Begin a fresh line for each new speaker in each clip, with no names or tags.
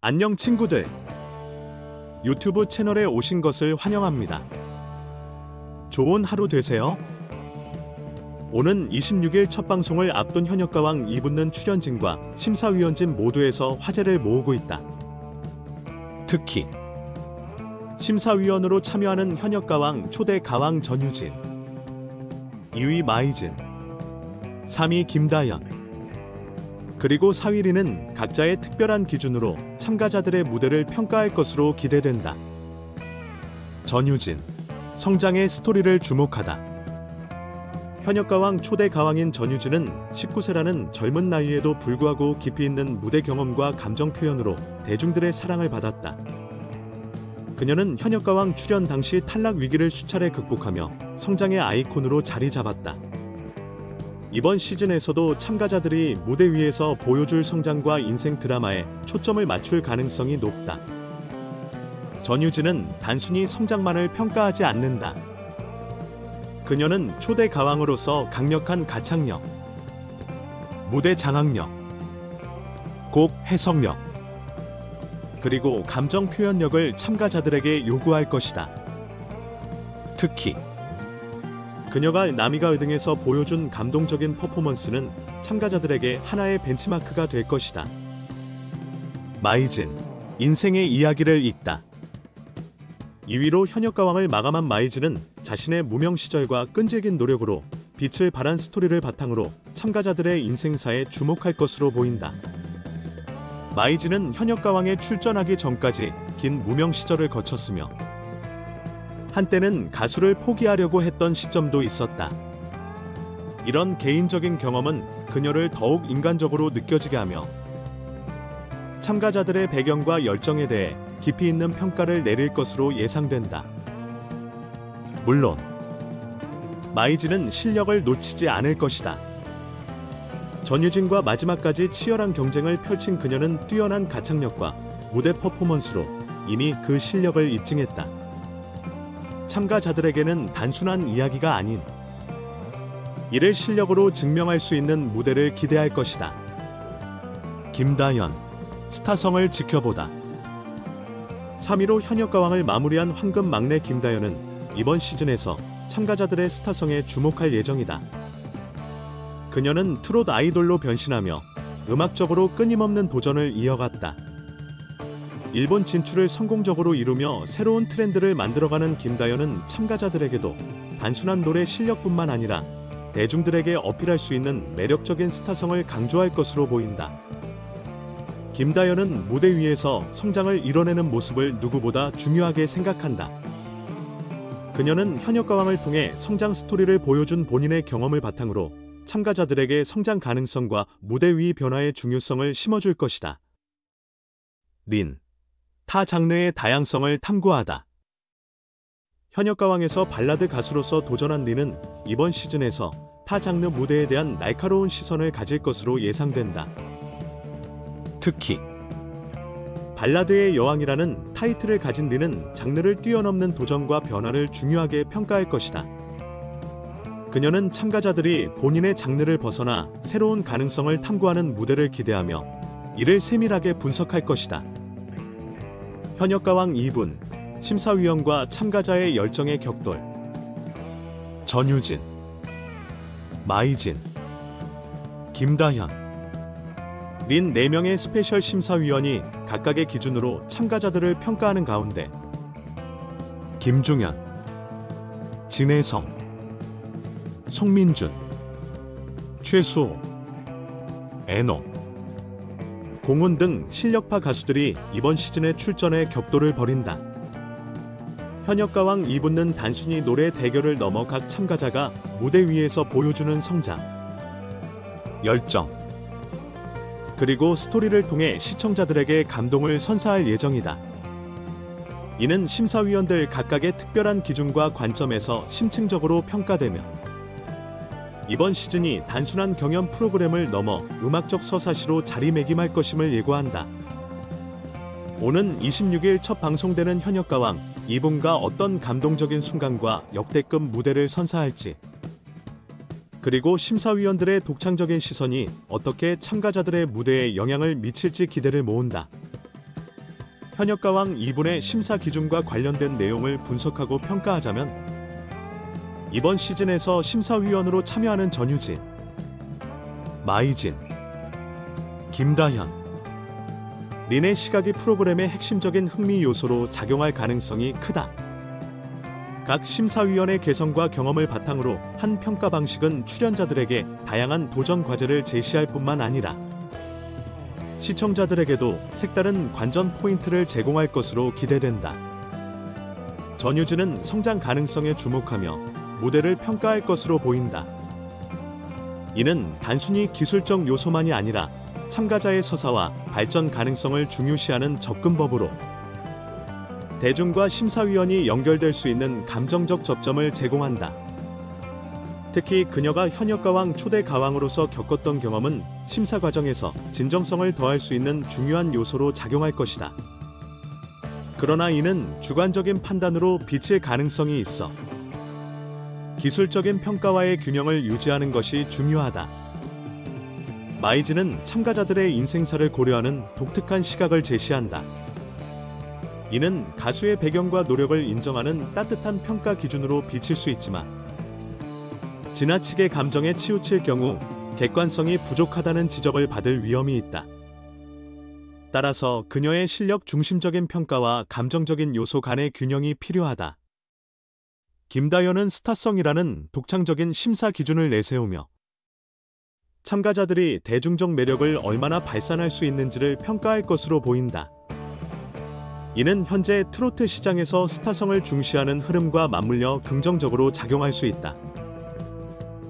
안녕 친구들. 유튜브 채널에 오신 것을 환영합니다. 좋은 하루 되세요. 오는 26일 첫 방송을 앞둔 현역가왕 이붙는 출연진과 심사위원진 모두에서 화제를 모으고 있다. 특히 심사위원으로 참여하는 현역가왕 초대 가왕 전유진, 2위 마이진, 3위 김다연, 그리고 4위리는 각자의 특별한 기준으로 참가자들의 무대를 평가할 것으로 기대된다. 전유진, 성장의 스토리를 주목하다. 현역가왕 초대 가왕인 전유진은 19세라는 젊은 나이에도 불구하고 깊이 있는 무대 경험과 감정 표현으로 대중들의 사랑을 받았다. 그녀는 현역가왕 출연 당시 탈락 위기를 수차례 극복하며 성장의 아이콘으로 자리 잡았다. 이번 시즌에서도 참가자들이 무대 위에서 보여줄 성장과 인생 드라마에 초점을 맞출 가능성이 높다. 전유진은 단순히 성장만을 평가하지 않는다. 그녀는 초대 가왕으로서 강력한 가창력, 무대 장악력, 곡 해석력, 그리고 감정 표현력을 참가자들에게 요구할 것이다. 특히 그녀가 남이가 의등에서 보여준 감동적인 퍼포먼스는 참가자들에게 하나의 벤치마크가 될 것이다. 마이진, 인생의 이야기를 읽다. 2위로 현역가왕을 마감한 마이진은 자신의 무명 시절과 끈질긴 노력으로 빛을 발한 스토리를 바탕으로 참가자들의 인생사에 주목할 것으로 보인다. 마이진은 현역가왕에 출전하기 전까지 긴 무명 시절을 거쳤으며 한때는 가수를 포기하려고 했던 시점도 있었다. 이런 개인적인 경험은 그녀를 더욱 인간적으로 느껴지게 하며 참가자들의 배경과 열정에 대해 깊이 있는 평가를 내릴 것으로 예상된다. 물론 마이진은 실력을 놓치지 않을 것이다. 전유진과 마지막까지 치열한 경쟁을 펼친 그녀는 뛰어난 가창력과 무대 퍼포먼스로 이미 그 실력을 입증했다. 참가자들에게는 단순한 이야기가 아닌 이를 실력으로 증명할 수 있는 무대를 기대할 것이다. 김다연, 스타성을 지켜보다. 3위로 현역가왕을 마무리한 황금 막내 김다연은 이번 시즌에서 참가자들의 스타성에 주목할 예정이다. 그녀는 트롯 아이돌로 변신하며 음악적으로 끊임없는 도전을 이어갔다. 일본 진출을 성공적으로 이루며 새로운 트렌드를 만들어가는 김다연은 참가자들에게도 단순한 노래 실력뿐만 아니라 대중들에게 어필할 수 있는 매력적인 스타성을 강조할 것으로 보인다. 김다연은 무대 위에서 성장을 이뤄내는 모습을 누구보다 중요하게 생각한다. 그녀는 현역가왕을 통해 성장 스토리를 보여준 본인의 경험을 바탕으로 참가자들에게 성장 가능성과 무대 위 변화의 중요성을 심어줄 것이다. 린, 타 장르의 다양성을 탐구하다. 현역가왕에서 발라드 가수로서 도전한 린은 이번 시즌에서 타 장르 무대에 대한 날카로운 시선을 가질 것으로 예상된다. 특히 발라드의 여왕이라는 타이틀을 가진 린은 장르를 뛰어넘는 도전과 변화를 중요하게 평가할 것이다. 그녀는 참가자들이 본인의 장르를 벗어나 새로운 가능성을 탐구하는 무대를 기대하며 이를 세밀하게 분석할 것이다. 현역가왕 2분, 심사위원과 참가자의 열정의 격돌. 전유진, 마이진, 김다연, 린 4명의 스페셜 심사위원이 각각의 기준으로 참가자들을 평가하는 가운데 김중현, 진혜성, 송민준, 최수호, 애노, 공훈 등 실력파 가수들이 이번 시즌에 출전해 격돌을 벌인다. 현역가왕 이붙는 단순히 노래 대결을 넘어 각 참가자가 무대 위에서 보여주는 성장, 열정, 그리고 스토리를 통해 시청자들에게 감동을 선사할 예정이다. 이는 심사위원들 각각의 특별한 기준과 관점에서 심층적으로 평가되며 이번 시즌이 단순한 경연 프로그램을 넘어 음악적 서사시로 자리매김할 것임을 예고한다. 오는 26일 첫 방송되는 현역가왕 이분과 어떤 감동적인 순간과 역대급 무대를 선사할지, 그리고 심사위원들의 독창적인 시선이 어떻게 참가자들의 무대에 영향을 미칠지 기대를 모은다. 현역가왕 2분의 심사 기준과 관련된 내용을 분석하고 평가하자면 이번 시즌에서 심사위원으로 참여하는 전유진, 마이진, 김다현, 린의 시각이 프로그램의 핵심적인 흥미 요소로 작용할 가능성이 크다. 각 심사위원의 개성과 경험을 바탕으로 한 평가 방식은 출연자들에게 다양한 도전 과제를 제시할 뿐만 아니라 시청자들에게도 색다른 관전 포인트를 제공할 것으로 기대된다. 전유진은 성장 가능성에 주목하며 무대를 평가할 것으로 보인다. 이는 단순히 기술적 요소만이 아니라 참가자의 서사와 발전 가능성을 중요시하는 접근법으로 대중과 심사위원이 연결될 수 있는 감정적 접점을 제공한다. 특히 그녀가 현역가왕 초대 가왕으로서 겪었던 경험은 심사 과정에서 진정성을 더할 수 있는 중요한 요소로 작용할 것이다. 그러나 이는 주관적인 판단으로 비칠 가능성이 있어 기술적인 평가와의 균형을 유지하는 것이 중요하다. 마이즈는 참가자들의 인생사를 고려하는 독특한 시각을 제시한다. 이는 가수의 배경과 노력을 인정하는 따뜻한 평가 기준으로 비칠 수 있지만 지나치게 감정에 치우칠 경우 객관성이 부족하다는 지적을 받을 위험이 있다. 따라서 그녀의 실력 중심적인 평가와 감정적인 요소 간의 균형이 필요하다. 김다현은 스타성이라는 독창적인 심사 기준을 내세우며 참가자들이 대중적 매력을 얼마나 발산할 수 있는지를 평가할 것으로 보인다. 이는 현재 트로트 시장에서 스타성을 중시하는 흐름과 맞물려 긍정적으로 작용할 수 있다.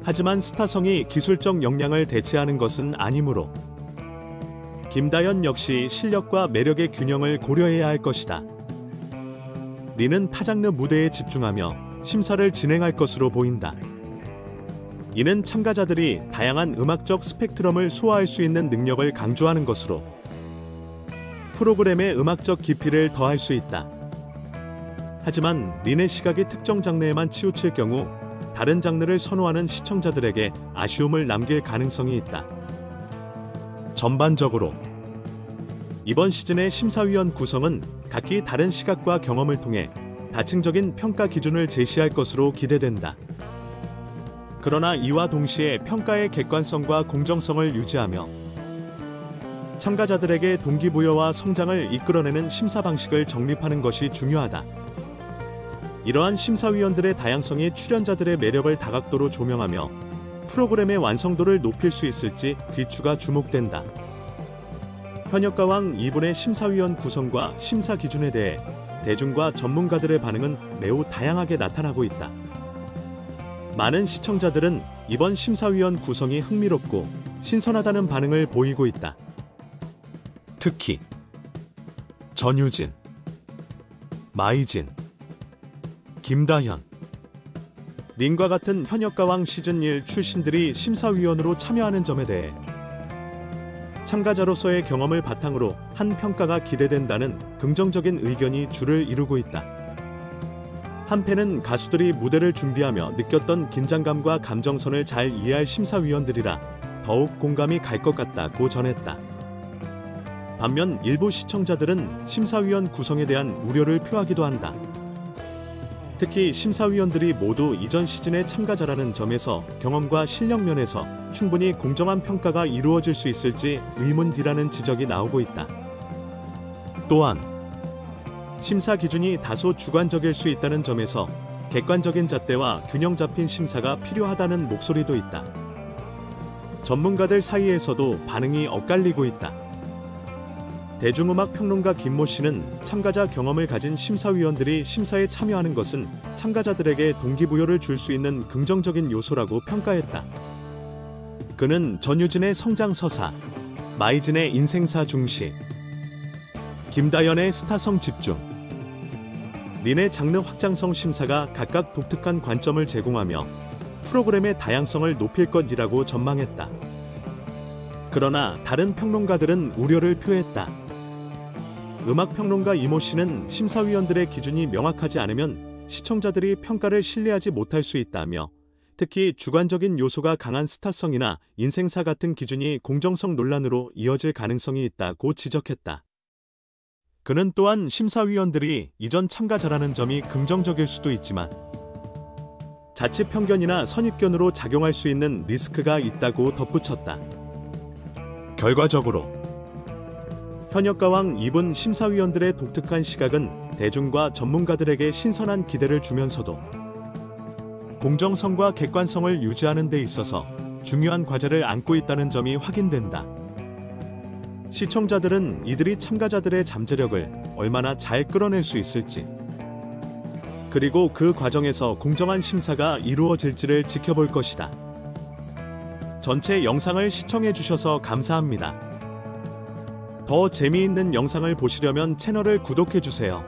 하지만 스타성이 기술적 역량을 대체하는 것은 아니므로 김다현 역시 실력과 매력의 균형을 고려해야 할 것이다. 린은 타장르 무대에 집중하며 심사를 진행할 것으로 보인다. 이는 참가자들이 다양한 음악적 스펙트럼을 소화할 수 있는 능력을 강조하는 것으로 프로그램의 음악적 깊이를 더할 수 있다. 하지만 린의 시각이 특정 장르에만 치우칠 경우 다른 장르를 선호하는 시청자들에게 아쉬움을 남길 가능성이 있다. 전반적으로 이번 시즌의 심사위원 구성은 각기 다른 시각과 경험을 통해 다층적인 평가 기준을 제시할 것으로 기대된다. 그러나 이와 동시에 평가의 객관성과 공정성을 유지하며 참가자들에게 동기부여와 성장을 이끌어내는 심사 방식을 정립하는 것이 중요하다. 이러한 심사위원들의 다양성이 출연자들의 매력을 다각도로 조명하며 프로그램의 완성도를 높일 수 있을지 귀추가 주목된다. 현역가왕 2분의 심사위원 구성과 심사 기준에 대해 대중과 전문가들의 반응은 매우 다양하게 나타나고 있다. 많은 시청자들은 이번 심사위원 구성이 흥미롭고 신선하다는 반응을 보이고 있다. 특히 전유진, 마이진, 김다현, 린과 같은 현역가왕 시즌1 출신들이 심사위원으로 참여하는 점에 대해 참가자로서의 경험을 바탕으로 한 평가가 기대된다는 긍정적인 의견이 줄을 이루고 있다. 한편은 가수들이 무대를 준비하며 느꼈던 긴장감과 감정선을 잘 이해할 심사위원들이라 더욱 공감이 갈 것 같다고 전했다. 반면 일부 시청자들은 심사위원 구성에 대한 우려를 표하기도 한다. 특히 심사위원들이 모두 이전 시즌의 참가자라는 점에서 경험과 실력 면에서 충분히 공정한 평가가 이루어질 수 있을지 의문디라는 지적이 나오고 있다. 또한 심사 기준이 다소 주관적일 수 있다는 점에서 객관적인 잣대와 균형 잡힌 심사가 필요하다는 목소리도 있다. 전문가들 사이에서도 반응이 엇갈리고 있다. 대중음악 평론가 김모 씨는 참가자 경험을 가진 심사위원들이 심사에 참여하는 것은 참가자들에게 동기부여를 줄 수 있는 긍정적인 요소라고 평가했다. 그는 전유진의 성장 서사, 마이진의 인생사 중시, 김다현의 스타성 집중, 린의 장르 확장성 심사가 각각 독특한 관점을 제공하며 프로그램의 다양성을 높일 것이라고 전망했다. 그러나 다른 평론가들은 우려를 표했다. 음악평론가 이모 씨는 심사위원들의 기준이 명확하지 않으면 시청자들이 평가를 신뢰하지 못할 수 있다며 특히 주관적인 요소가 강한 스타성이나 인생사 같은 기준이 공정성 논란으로 이어질 가능성이 있다고 지적했다. 그는 또한 심사위원들이 이전 참가자라는 점이 긍정적일 수도 있지만 자칫 편견이나 선입견으로 작용할 수 있는 리스크가 있다고 덧붙였다. 결과적으로 현역가왕 2분 심사위원들의 독특한 시각은 대중과 전문가들에게 신선한 기대를 주면서도 공정성과 객관성을 유지하는 데 있어서 중요한 과제를 안고 있다는 점이 확인된다. 시청자들은 이들이 참가자들의 잠재력을 얼마나 잘 끌어낼 수 있을지, 그리고 그 과정에서 공정한 심사가 이루어질지를 지켜볼 것이다. 전체 영상을 시청해 주셔서 감사합니다. 더 재미있는 영상을 보시려면 채널을 구독해 주세요.